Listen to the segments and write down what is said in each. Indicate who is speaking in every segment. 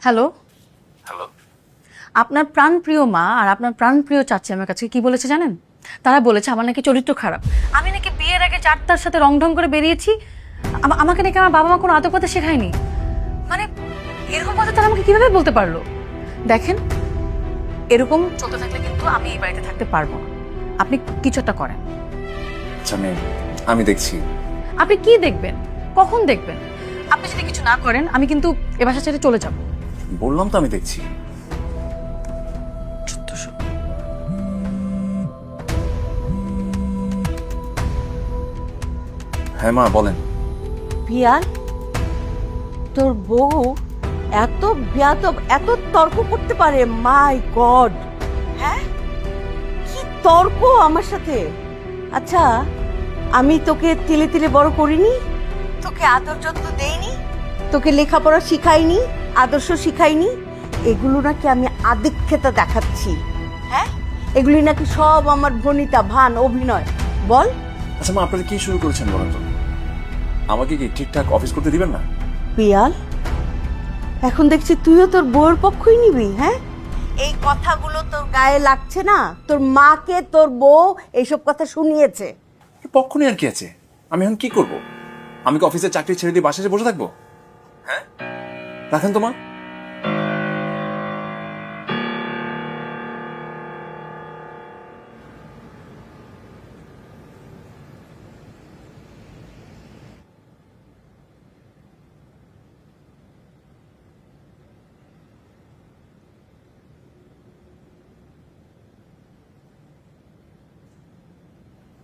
Speaker 1: Hello,
Speaker 2: hello.
Speaker 1: আপনার প্রাণপ্রিয় মা আর আপনার প্রাণপ্রিয় চাচি আমার কাছে কি বলেছে জানেন? তারা বলেছে আমার নাকি চরিত্র খারাপ। আমি নাকি বিয়ের আগে চারটার সাথে রংঢং করে বেরিয়েছি। আমাকে নাকি আমার বাবা মা কোনো আদব কথা শেখায়নি। মানে এরকম কথা তারা আমাকে কিভাবে বলতে পারলো? দেখেন, এরকম চলতে থাকলে কিন্তু আমি এই বাড়িতে থাকতে পারবো না। আপনি কিছু একটা করেন।
Speaker 2: আচ্ছা আমি দেখছি।
Speaker 1: আপনি কি দেখবেন? কখন দেখবেন? আপনি যদি কিছু না করেন আমি কিন্তু এ বাসা ছেড়ে চলে যাব।
Speaker 2: বললাম তো আমি দেখছি। হ্যাঁ মা বলেন।
Speaker 3: পিয়াল, তোর বউ এত বেয়াদব, এত তর্ক করতে পারে? মাই গড! হ্যাঁ, কি তর্ক আমার সাথে! আচ্ছা, আমি তোকে তিলে তিলে বড় করিনি? তোকে আদর যত্ন দেইনি? তোকে লেখাপড়া শিখাইনি? আদর্শ শিখাইনি? এগুলো নাকি আমি আদিক্ষেতা দেখাচ্ছি? হ্যাঁ, এগুলি নাকি সব আমার ভনিতা ভান অভিনয়? বল।
Speaker 2: আচ্ছা মা, আপনারা কি শুরু করেছেন বলেন তো? আমাকে কি ঠিকঠাক অফিস করতে দিবেন না?
Speaker 3: পিয়াল, এখন দেখছি তুইও তোর বউয়ের পক্ষই নিবি? হ্যাঁ, এই কথাগুলো তোর গায়ে লাগছে না? তোর মাকে তোর বউ এইসব কথা শুনিয়েছে।
Speaker 2: পক্ষ নিয়ে আর কি আছে? আমি এখন কি করব? আমি কি অফিসের চাকরি ছেড়ে দিয়ে বাসায় এসে বসে থাকবো? হ্যাঁ, রাখেন তো মা।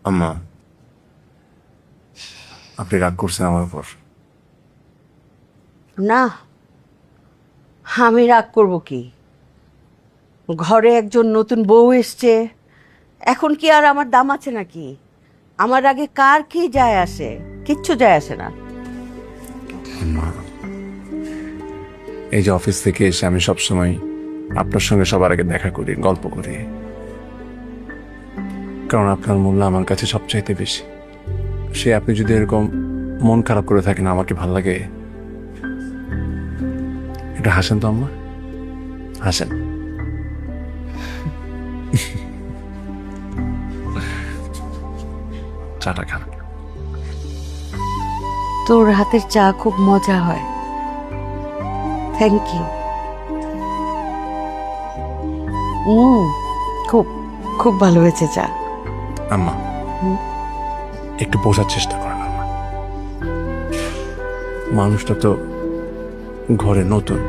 Speaker 2: আম্মা, আপনি রাগ করছেন আমার উপর?
Speaker 3: না, আমি রাগ করব কি? ঘরে একজন নতুন বউ এসছে, এখন কি আর আমার দাম আছে নাকি? আমার আগে কার কি যায় আসে? কিচ্ছু যায় আসে না।
Speaker 2: আম্মা, এই যে অফিস থেকে এসে আমি সবসময় আপনার সঙ্গে সবার আগে দেখা করি, গল্প করি, কারণ আপনার মূল্য আমার কাছে সবচাইতে বেশি। সে আপনি যদি এরকম মন খারাপ করে থাকেন, আমাকে ভাল লাগে? এটা হাসেন তো আম্মা, হাসেন। চাটা খান।
Speaker 3: তোর হাতের চা খুব মজা হয়, থ্যাংক ইউ। খুব খুব ভালো হয়েছে চা।
Speaker 2: আম্মা, একটু বোঝার চেষ্টা করেন আম্মা। মানুষটা তো ঘরে নতুন,